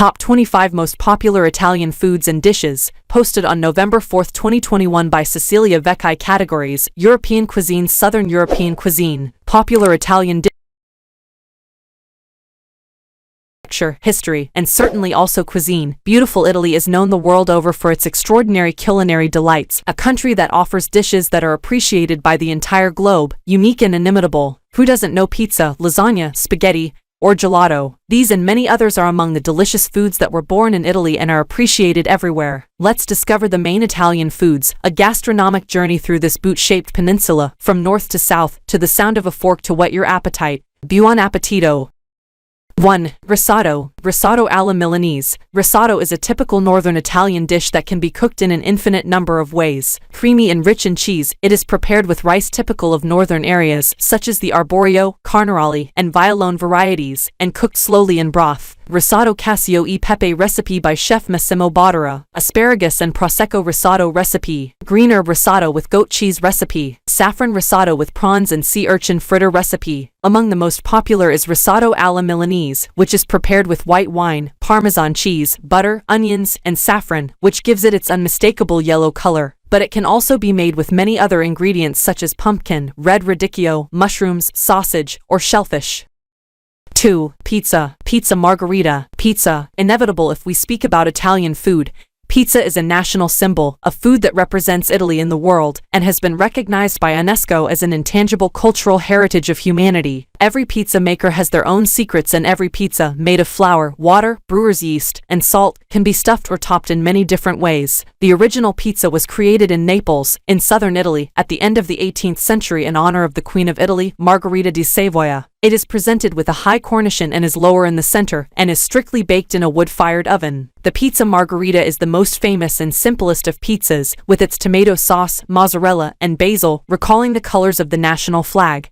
Top 25 Most Popular Italian Foods and Dishes, posted on November 4, 2021 by Cecilia Vecchi. Categories: European cuisine, Southern European cuisine, popular Italian dishes, history, and certainly also cuisine. Beautiful Italy is known the world over for its extraordinary culinary delights, a country that offers dishes that are appreciated by the entire globe, unique and inimitable. Who doesn't know pizza, lasagna, spaghetti, or gelato? These and many others are among the delicious foods that were born in Italy and are appreciated everywhere. Let's discover the main Italian foods, a gastronomic journey through this boot-shaped peninsula, from north to south, to the sound of a fork to whet your appetite. Buon appetito! 1. Risotto. Risotto alla Milanese. Risotto is a typical northern Italian dish that can be cooked in an infinite number of ways. Creamy and rich in cheese, it is prepared with rice typical of northern areas, such as the arborio, carnaroli, and violone varieties, and cooked slowly in broth. Risotto cacio e pepe recipe by Chef Massimo Bottura. Asparagus and prosecco risotto recipe. Green herb risotto with goat cheese recipe. Saffron risotto with prawns and sea urchin fritter recipe. Among the most popular is risotto alla Milanese, which is prepared with white wine, Parmesan cheese, butter, onions, and saffron, which gives it its unmistakable yellow color. But it can also be made with many other ingredients such as pumpkin, red radicchio, mushrooms, sausage, or shellfish. 2. Pizza. Pizza margherita. Pizza, inevitable if we speak about Italian food. Pizza is a national symbol, a food that represents Italy in the world, and has been recognized by UNESCO as an intangible cultural heritage of humanity. Every pizza maker has their own secrets, and every pizza, made of flour, water, brewer's yeast, and salt, can be stuffed or topped in many different ways. The original pizza was created in Naples, in southern Italy, at the end of the 18th century in honor of the Queen of Italy, Margherita di Savoia. It is presented with a high cornichon and is lower in the center, and is strictly baked in a wood-fired oven. The pizza margherita is the most famous and simplest of pizzas, with its tomato sauce, mozzarella, and basil, recalling the colors of the national flag.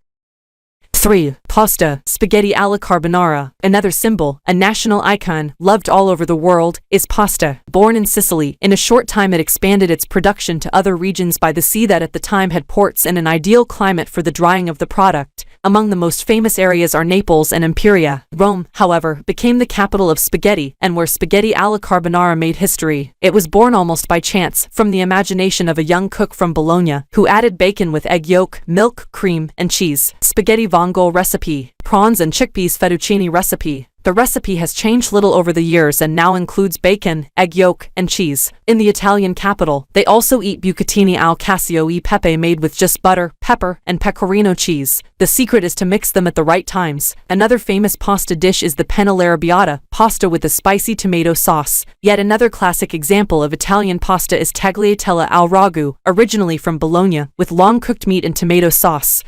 3. Pasta. Spaghetti alla carbonara. Another symbol, a national icon, loved all over the world, is pasta. Born in Sicily, in a short time it expanded its production to other regions by the sea that at the time had ports and an ideal climate for the drying of the product. Among the most famous areas are Naples and Imperia. Rome, however, became the capital of spaghetti, and where spaghetti alla carbonara made history. It was born almost by chance, from the imagination of a young cook from Bologna, who added bacon with egg yolk, milk, cream, and cheese. Spaghetti vongole recipe. Prawns and chickpeas fettuccine recipe. The recipe has changed little over the years and now includes bacon, egg yolk, and cheese. In the Italian capital, they also eat bucatini al cacio e pepe made with just butter, pepper, and pecorino cheese. The secret is to mix them at the right times. Another famous pasta dish is the penne arrabbiata, pasta with a spicy tomato sauce. Yet another classic example of Italian pasta is tagliatelle al ragu, originally from Bologna, with long cooked meat and tomato sauce.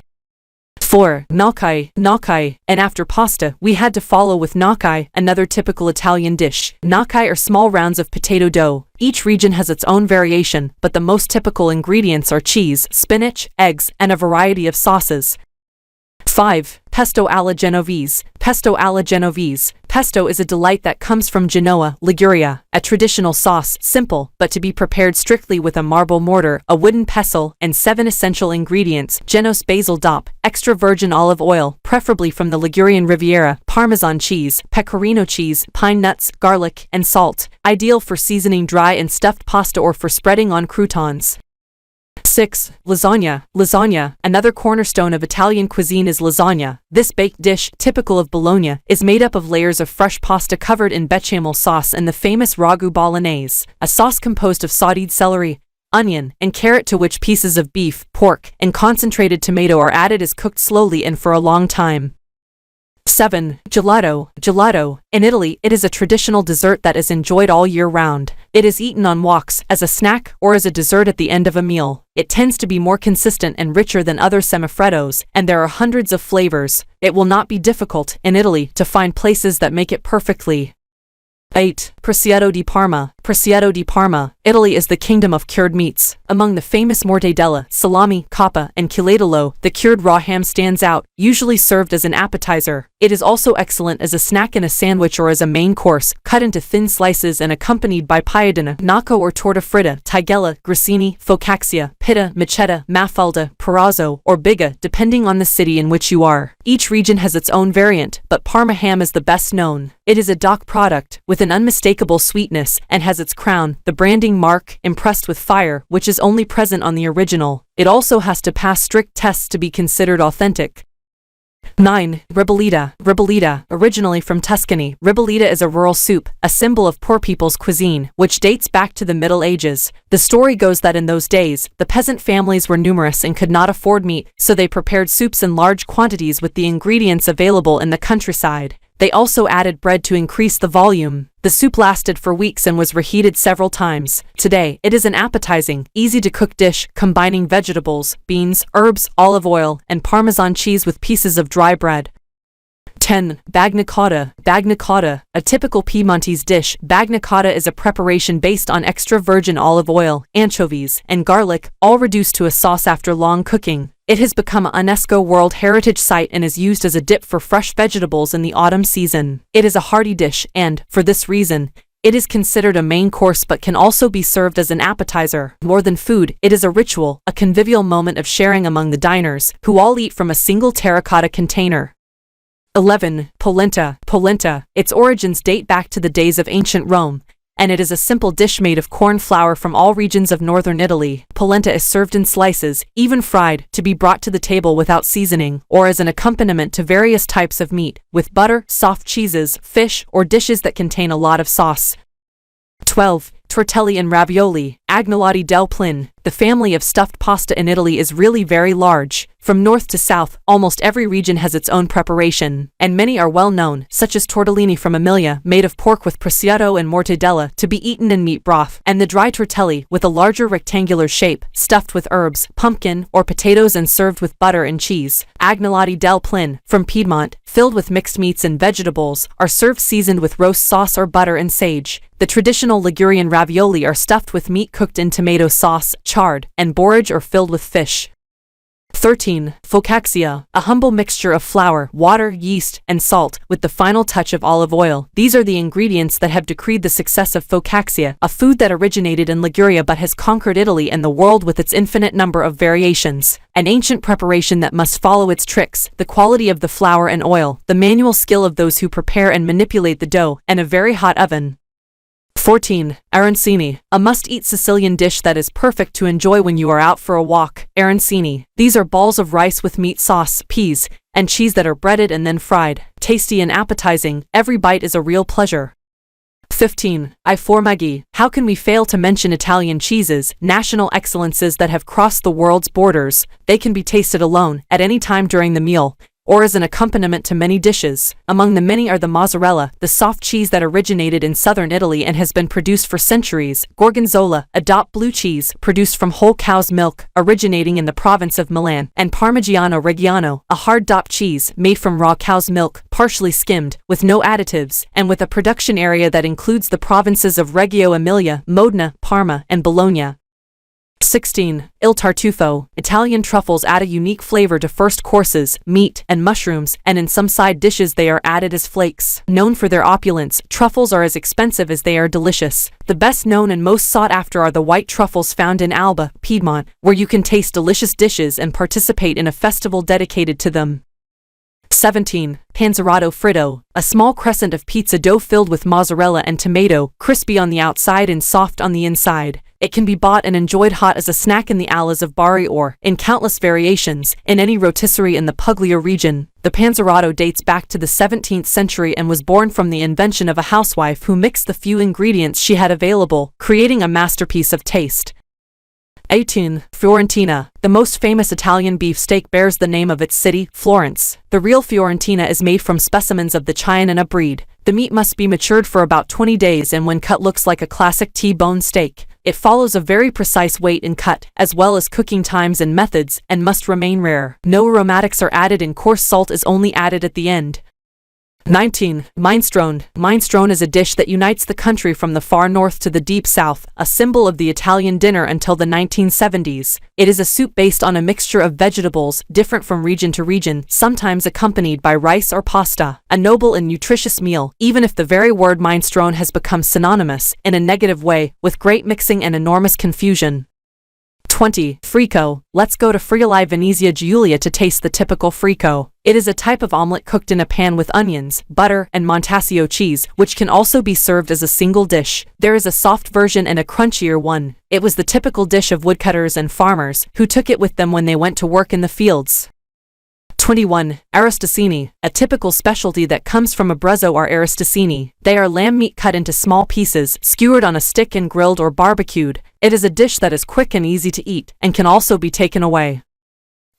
4. Gnocchi. Gnocchi. And after pasta, we had to follow with gnocchi, another typical Italian dish. Gnocchi are small rounds of potato dough. Each region has its own variation, but the most typical ingredients are cheese, spinach, eggs, and a variety of sauces. 5. Pesto alla Genovese. Pesto alla Genovese. Pesto is a delight that comes from Genoa, Liguria, a traditional sauce, simple, but to be prepared strictly with a marble mortar, a wooden pestle, and 7 essential ingredients: Genos basil DOP, extra virgin olive oil, preferably from the Ligurian Riviera, Parmesan cheese, pecorino cheese, pine nuts, garlic, and salt. Ideal for seasoning dry and stuffed pasta or for spreading on croutons. 6. Lasagna. Lasagna. Another cornerstone of Italian cuisine is lasagna. This baked dish, typical of Bologna, is made up of layers of fresh pasta covered in bechamel sauce and the famous ragu bolognese, a sauce composed of sautéed celery, onion, and carrot to which pieces of beef, pork, and concentrated tomato are added as cooked slowly and for a long time. 7. Gelato. Gelato. In Italy, it is a traditional dessert that is enjoyed all year round. It is eaten on walks, as a snack, or as a dessert at the end of a meal. It tends to be more consistent and richer than other semifreddos, and there are hundreds of flavors. It will not be difficult, in Italy, to find places that make it perfectly. 8. Prosciutto di Parma. Prosciutto di Parma. Italy is the kingdom of cured meats. Among the famous mortadella, salami, coppa, and culatello, the cured raw ham stands out, usually served as an appetizer. It is also excellent as a snack in a sandwich or as a main course, cut into thin slices and accompanied by piadina, gnocco or torta fritta, tigella, grissini, focaccia, pitta, macetta, mafalda, perazzo, or biga, depending on the city in which you are. Each region has its own variant, but Parma ham is the best known. It is a DOC product, with an unmistakable sweetness, and has its crown, the branding mark, impressed with fire, which is only present on the original. It also has to pass strict tests to be considered authentic. 9. Ribollita. Ribollita, originally from Tuscany, ribollita is a rural soup, a symbol of poor people's cuisine, which dates back to the Middle Ages. The story goes that in those days, the peasant families were numerous and could not afford meat, so they prepared soups in large quantities with the ingredients available in the countryside. They also added bread to increase the volume. The soup lasted for weeks and was reheated several times. Today, it is an appetizing, easy-to-cook dish combining vegetables, beans, herbs, olive oil, and Parmesan cheese with pieces of dry bread. 10. Bagna cotta. Bagna cotta, a typical Piedmontese dish. Bagna cotta is a preparation based on extra virgin olive oil, anchovies, and garlic, all reduced to a sauce after long cooking. It has become a UNESCO World Heritage Site and is used as a dip for fresh vegetables in the autumn season. It is a hearty dish and, for this reason, it is considered a main course but can also be served as an appetizer. More than food, it is a ritual, a convivial moment of sharing among the diners, who all eat from a single terracotta container. 11. Polenta. Polenta. Its origins date back to the days of ancient Rome, and it is a simple dish made of corn flour from all regions of northern Italy. Polenta is served in slices, even fried, to be brought to the table without seasoning, or as an accompaniment to various types of meat, with butter, soft cheeses, fish, or dishes that contain a lot of sauce. 12. Tortelli and ravioli. Agnolotti del Plin. The family of stuffed pasta in Italy is really very large. From north to south, almost every region has its own preparation, and many are well known, such as tortellini from Emilia, made of pork with prosciutto and mortadella, to be eaten in meat broth, and the dry tortelli, with a larger rectangular shape, stuffed with herbs, pumpkin, or potatoes and served with butter and cheese. Agnolotti del Plin, from Piedmont, filled with mixed meats and vegetables, are served seasoned with roast sauce or butter and sage. The traditional Ligurian ravioli are stuffed with meat cooked in tomato sauce, chard, and borage or filled with fish. 13. Focaccia, a humble mixture of flour, water, yeast, and salt, with the final touch of olive oil. These are the ingredients that have decreed the success of focaccia, a food that originated in Liguria but has conquered Italy and the world with its infinite number of variations. An ancient preparation that must follow its tricks, the quality of the flour and oil, the manual skill of those who prepare and manipulate the dough, and a very hot oven. 14. Arancini, a must-eat Sicilian dish that is perfect to enjoy when you are out for a walk. Arancini. These are balls of rice with meat sauce, peas, and cheese that are breaded and then fried. Tasty and appetizing, every bite is a real pleasure. 15. I formaggi. How can we fail to mention Italian cheeses, national excellences that have crossed the world's borders? They can be tasted alone, at any time during the meal, or as an accompaniment to many dishes. Among the many are the mozzarella, the soft cheese that originated in southern Italy and has been produced for centuries, gorgonzola, a DOP blue cheese produced from whole cow's milk, originating in the province of Milan, and Parmigiano Reggiano, a hard DOP cheese made from raw cow's milk, partially skimmed, with no additives, and with a production area that includes the provinces of Reggio Emilia, Modena, Parma, and Bologna. 16. Il Tartufo. Italian truffles add a unique flavor to first courses, meat, and mushrooms, and in some side dishes they are added as flakes. Known for their opulence, truffles are as expensive as they are delicious. The best known and most sought after are the white truffles found in Alba, Piedmont, where you can taste delicious dishes and participate in a festival dedicated to them. 17. Panzerato fritto, a small crescent of pizza dough filled with mozzarella and tomato, crispy on the outside and soft on the inside. It can be bought and enjoyed hot as a snack in the alas of Bari or, in countless variations, in any rotisserie in the Puglia region. The panzerato dates back to the 17th century and was born from the invention of a housewife who mixed the few ingredients she had available, creating a masterpiece of taste. 18. Fiorentina. The most famous Italian beef steak bears the name of its city, Florence. The real Fiorentina is made from specimens of the Chianina breed. The meat must be matured for about 20 days and when cut looks like a classic T-bone steak. It follows a very precise weight and cut, as well as cooking times and methods, and must remain rare. No aromatics are added and coarse salt is only added at the end. 19. Minestrone. Minestrone is a dish that unites the country from the far north to the deep south, a symbol of the Italian dinner until the 1970s. It is a soup based on a mixture of vegetables, different from region to region, sometimes accompanied by rice or pasta. A noble and nutritious meal, even if the very word minestrone has become synonymous, in a negative way, with great mixing and enormous confusion. 20. Frico. Let's go to Friuli Venezia Giulia to taste the typical frico. It is a type of omelette cooked in a pan with onions, butter, and Montasio cheese, which can also be served as a single dish. There is a soft version and a crunchier one. It was the typical dish of woodcutters and farmers, who took it with them when they went to work in the fields. 21. Arrosticini. A typical specialty that comes from Abruzzo are arrosticini. They are lamb meat cut into small pieces, skewered on a stick and grilled or barbecued. It is a dish that is quick and easy to eat, and can also be taken away.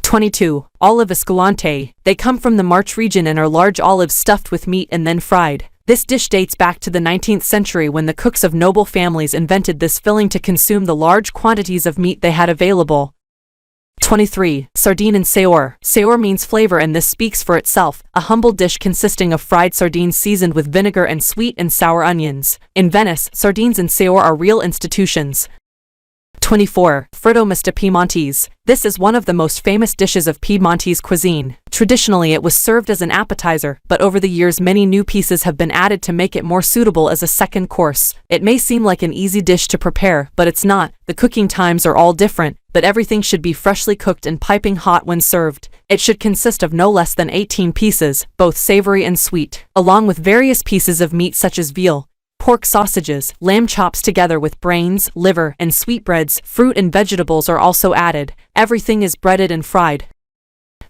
22. Olive Escalante. They come from the Marche region and are large olives stuffed with meat and then fried. This dish dates back to the 19th century when the cooks of noble families invented this filling to consume the large quantities of meat they had available. 23. Sardine and Saor. Saor means flavor, and this speaks for itself, a humble dish consisting of fried sardines seasoned with vinegar and sweet and sour onions. In Venice, sardines and Saor are real institutions. 24. Fritto misto Piemontese. This is one of the most famous dishes of Piedmontese cuisine. Traditionally it was served as an appetizer, but over the years many new pieces have been added to make it more suitable as a second course. It may seem like an easy dish to prepare, but it's not. The cooking times are all different, but everything should be freshly cooked and piping hot when served. It should consist of no less than 18 pieces, both savory and sweet, along with various pieces of meat such as veal, pork sausages, lamb chops together with brains, liver, and sweetbreads. Fruit and vegetables are also added. Everything is breaded and fried.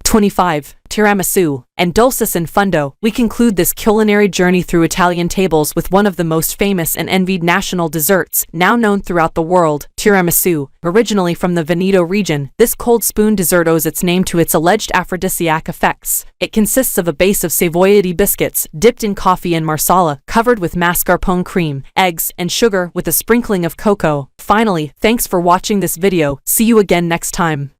25. Tiramisu and Dulcis in Fundo. We conclude this culinary journey through Italian tables with one of the most famous and envied national desserts, now known throughout the world, tiramisu. Originally from the Veneto region, this cold spoon dessert owes its name to its alleged aphrodisiac effects. It consists of a base of savoiardi biscuits, dipped in coffee and marsala, covered with mascarpone cream, eggs, and sugar with a sprinkling of cocoa. Finally, thanks for watching this video. See you again next time.